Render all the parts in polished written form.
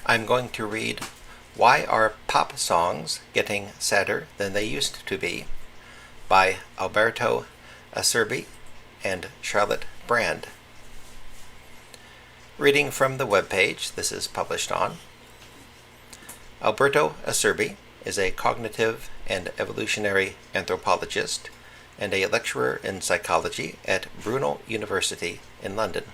I'm going to read Why Are Pop Songs Getting Sadder Than They Used to Be by Alberto, Acerbi, and Charlotte Brand. Reading from the webpage this is published on. Alberto Acerbi is a cognitive and evolutionary anthropologist and a lecturer in psychology at Brunel University in London.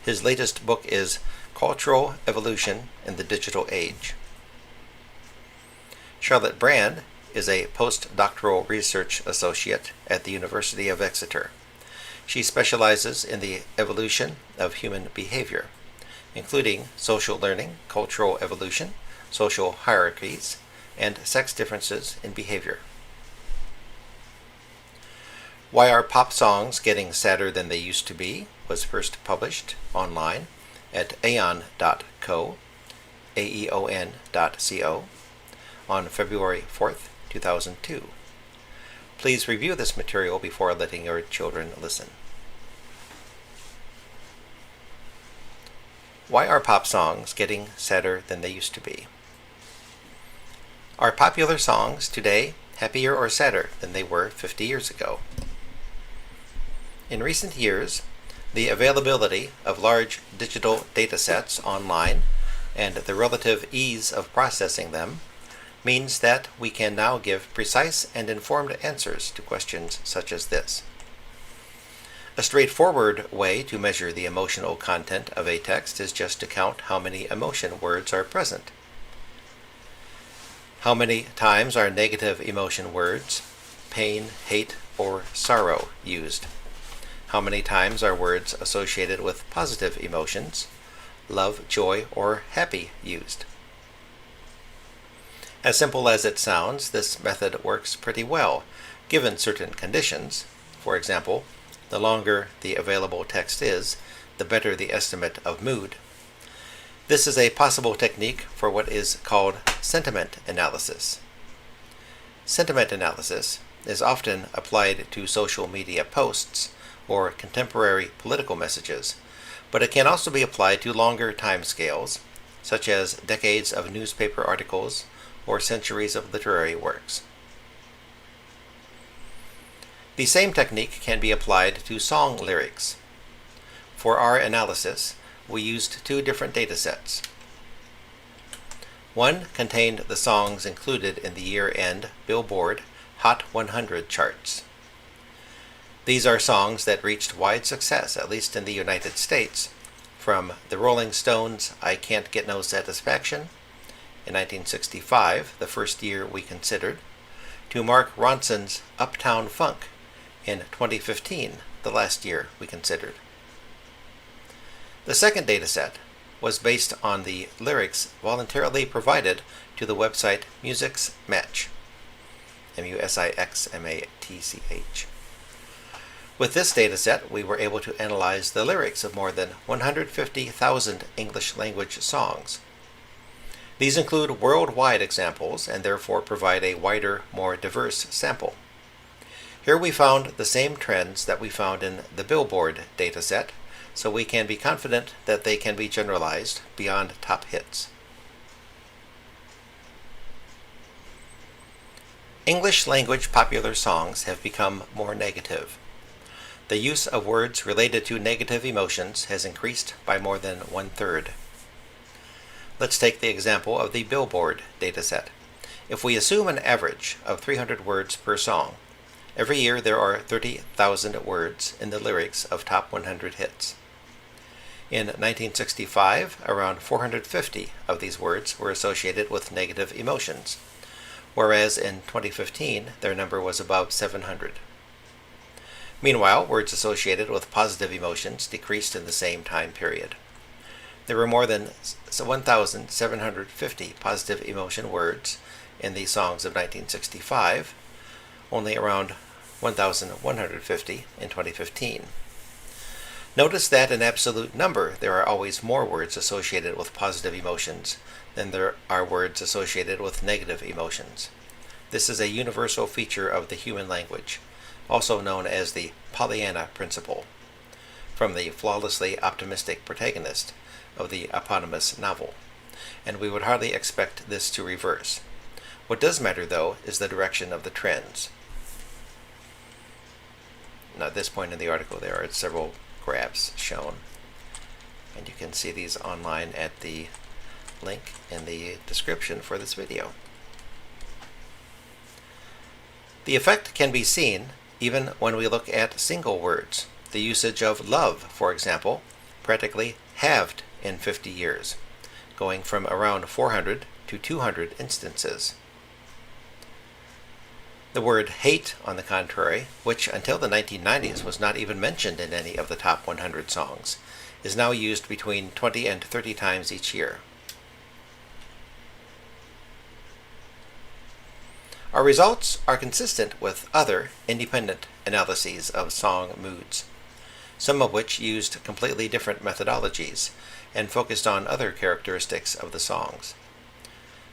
His latest book is Cultural Evolution in the Digital Age. Charlotte Brand is a postdoctoral research associate at the University of Exeter. She specializes in the evolution of human behavior, including social learning, cultural evolution, social hierarchies, and sex differences in behavior. Why Are Pop Songs Getting Sadder Than They Used to Be was first published online at aeon.co, aeon.co, on February 4th, 2002. Please review this material before letting your children listen. Why are pop songs getting sadder than they used to be? Are popular songs today happier or sadder than they were 50 years ago? In recent years, the availability of large digital datasets online and the relative ease of processing them means that we can now give precise and informed answers to questions such as this. A straightforward way to measure the emotional content of a text is just to count how many emotion words are present. How many times are negative emotion words, pain, hate, or sorrow used? How many times are words associated with positive emotions, love, joy, or happy used? As simple as it sounds, this method works pretty well, given certain conditions. For example, the longer the available text is, the better the estimate of mood. This is a possible technique for what is called sentiment analysis. Sentiment analysis is often applied to social media posts or contemporary political messages, but it can also be applied to longer timescales, such as decades of newspaper articles or centuries of literary works. The same technique can be applied to song lyrics. For our analysis, we used two different datasets. One contained the songs included in the year-end Billboard Hot 100 charts. These are songs that reached wide success, at least in the United States, from the Rolling Stones' I Can't Get No Satisfaction in 1965, the first year we considered, to Mark Ronson's Uptown Funk in 2015, the last year we considered. The second dataset was based on the lyrics voluntarily provided to the website Music's Match, MUSIXMATCH. With this dataset, we were able to analyze the lyrics of more than 150,000 English language songs. These include worldwide examples and therefore provide a wider, more diverse sample. Here we found the same trends that we found in the Billboard dataset, so we can be confident that they can be generalized beyond top hits. English language popular songs have become more negative. The use of words related to negative emotions has increased by more than 1/3. Let's take the example of the Billboard dataset. If we assume an average of 300 words per song, every year there are 30,000 words in the lyrics of top 100 hits. In 1965, around 450 of these words were associated with negative emotions, whereas in 2015 their number was above 700. Meanwhile, words associated with positive emotions decreased in the same time period. There were more than 1,750 positive emotion words in the songs of 1965, only around 1,150 in 2015. Notice that in absolute number there are always more words associated with positive emotions than there are words associated with negative emotions. This is a universal feature of the human language, also known as the Pollyanna principle, from the flawlessly optimistic protagonist of the eponymous novel. and we would hardly expect this to reverse. What does matter, though, is the direction of the trends. Now, at this point in the article, there are several graphs shown, and you can see these online at the link in the description for this video. The effect can be seen even when we look at single words. The usage of love, for example, practically halved in 50 years, going from around 400 to 200 instances. The word hate, on the contrary, which until the 1990s was not even mentioned in any of the top 100 songs, is now used between 20 and 30 times each year. Our results are consistent with other independent analyses of song moods, some of which used completely different methodologies and focused on other characteristics of the songs.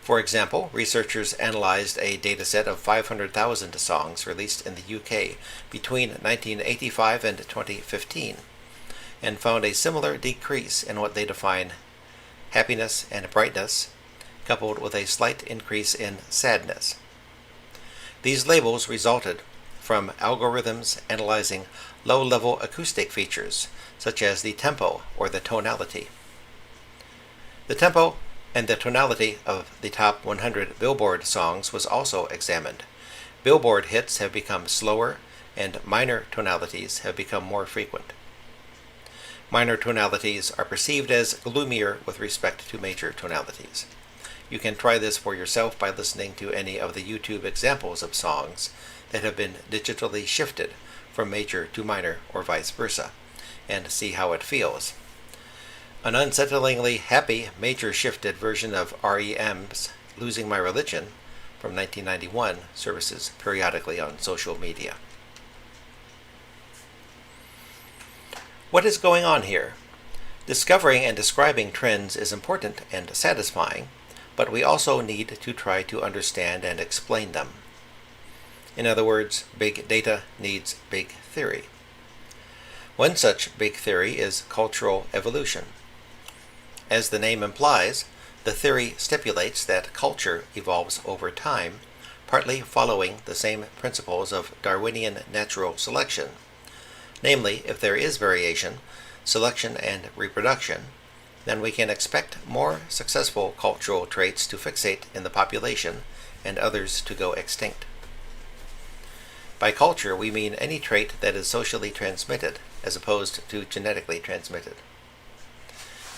For example, researchers analyzed a dataset of 500,000 songs released in the UK between 1985 and 2015 and found a similar decrease in what they define happiness and brightness, coupled with a slight increase in sadness. These labels resulted from algorithms analyzing low-level acoustic features, such as the tempo or the tonality. The tempo and the tonality of the top 100 Billboard songs was also examined. Billboard hits have become slower, and minor tonalities have become more frequent. Minor tonalities are perceived as gloomier with respect to major tonalities. You can try this for yourself by listening to any of the YouTube examples of songs that have been digitally shifted from major to minor or vice versa, and see how it feels. An unsettlingly happy major shifted version of REM's Losing My Religion from 1991 surfaces periodically on social media. What is going on here? Discovering and describing trends is important and satisfying, but we also need to try to understand and explain them. In other words, big data needs big theory. One such big theory is cultural evolution. As the name implies, the theory stipulates that culture evolves over time, partly following the same principles of Darwinian natural selection. Namely, if there is variation, selection and reproduction, then we can expect more successful cultural traits to fixate in the population and others to go extinct. By culture, we mean any trait that is socially transmitted, as opposed to genetically transmitted.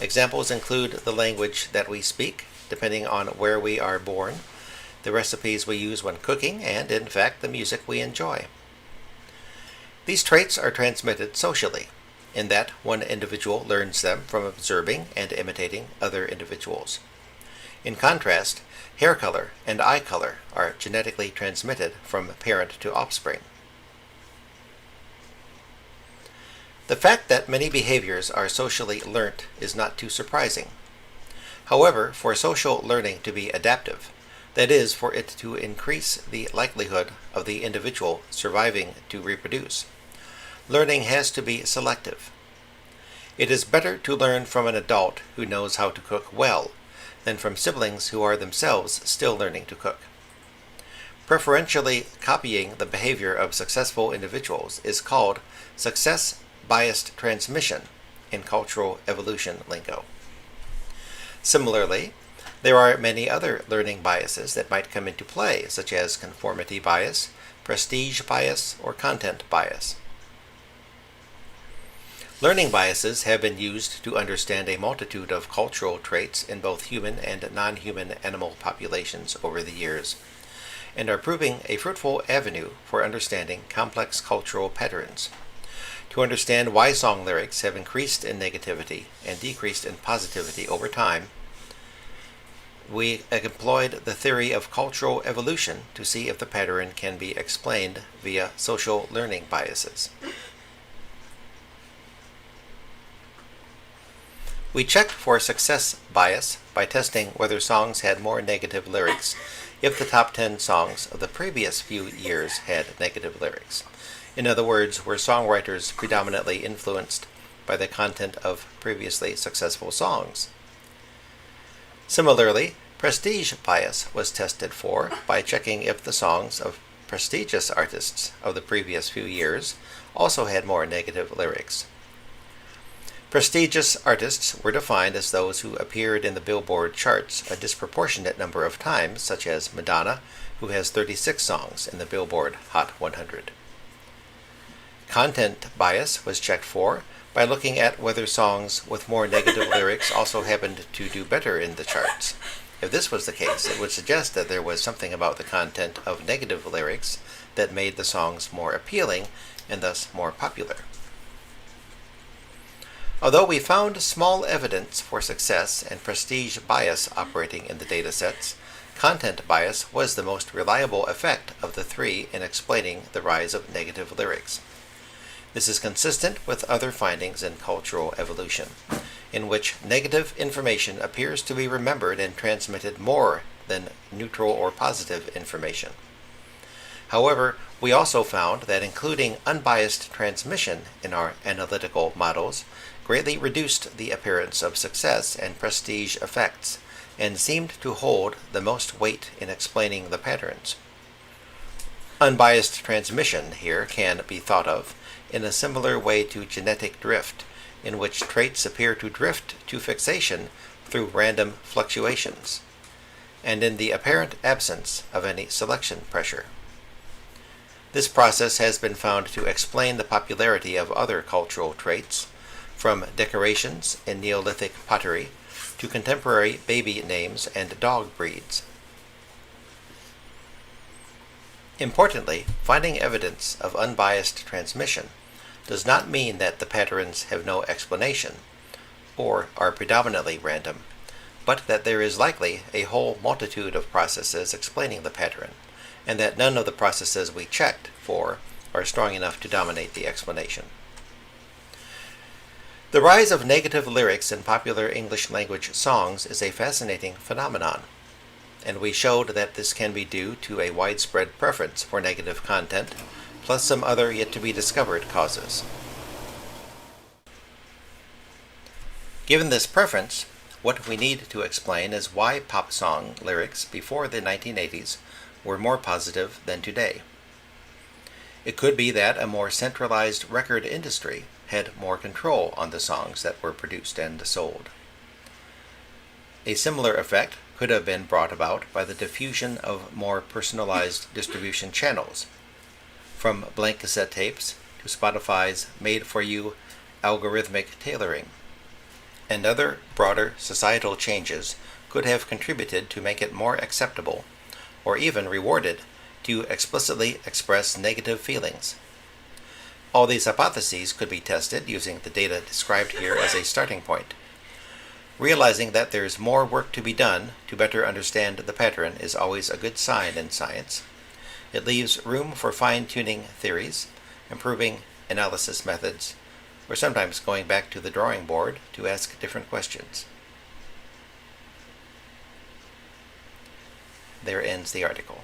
Examples include the language that we speak, depending on where we are born, the recipes we use when cooking, and, in fact, the music we enjoy. These traits are transmitted socially, in that one individual learns them from observing and imitating other individuals. In contrast, hair color and eye color are genetically transmitted from parent to offspring. The fact that many behaviors are socially learnt is not too surprising. However, for social learning to be adaptive, that is, for it to increase the likelihood of the individual surviving to reproduce, learning has to be selective. It is better to learn from an adult who knows how to cook well than from siblings who are themselves still learning to cook. Preferentially copying the behavior of successful individuals is called success-biased transmission in cultural evolution lingo. Similarly, there are many other learning biases that might come into play, such as conformity bias, prestige bias, or content bias. Learning biases have been used to understand a multitude of cultural traits in both human and non-human animal populations over the years, and are proving a fruitful avenue for understanding complex cultural patterns. To understand why song lyrics have increased in negativity and decreased in positivity over time, we employed the theory of cultural evolution to see if the pattern can be explained via social learning biases. We checked for success bias by testing whether songs had more negative lyrics if the top 10 songs of the previous few years had negative lyrics. In other words, were songwriters predominantly influenced by the content of previously successful songs? Similarly, prestige bias was tested for by checking if the songs of prestigious artists of the previous few years also had more negative lyrics. Prestigious artists were defined as those who appeared in the Billboard charts a disproportionate number of times, such as Madonna, who has 36 songs in the Billboard Hot 100. Content bias was checked for by looking at whether songs with more negative lyrics also happened to do better in the charts. If this was the case, it would suggest that there was something about the content of negative lyrics that made the songs more appealing and thus more popular. Although we found small evidence for success and prestige bias operating in the datasets, content bias was the most reliable effect of the three in explaining the rise of negative lyrics. This is consistent with other findings in cultural evolution, in which negative information appears to be remembered and transmitted more than neutral or positive information. However, we also found that including unbiased transmission in our analytical models greatly reduced the appearance of success and prestige effects, and seemed to hold the most weight in explaining the patterns. Unbiased transmission here can be thought of in a similar way to genetic drift, in which traits appear to drift to fixation through random fluctuations, and in the apparent absence of any selection pressure. This process has been found to explain the popularity of other cultural traits, from decorations in Neolithic pottery to contemporary baby names and dog breeds. Importantly, finding evidence of unbiased transmission does not mean that the patterns have no explanation or are predominantly random, but that there is likely a whole multitude of processes explaining the pattern, and that none of the processes we checked for are strong enough to dominate the explanation. The rise of negative lyrics in popular English language songs is a fascinating phenomenon, and we showed that this can be due to a widespread preference for negative content, plus some other yet-to-be-discovered causes. Given this preference, what we need to explain is why pop song lyrics before the 1980s were more positive than today. It could be that a more centralized record industry had more control on the songs that were produced and sold. A similar effect could have been brought about by the diffusion of more personalized distribution channels, from blank cassette tapes to Spotify's made-for-you algorithmic tailoring. And other broader societal changes could have contributed to make it more acceptable, or even rewarded, to explicitly express negative feelings. All these hypotheses could be tested using the data described here as a starting point. Realizing that there's more work to be done to better understand the pattern is always a good sign in science. It leaves room for fine-tuning theories, improving analysis methods, or sometimes going back to the drawing board to ask different questions. There ends the article.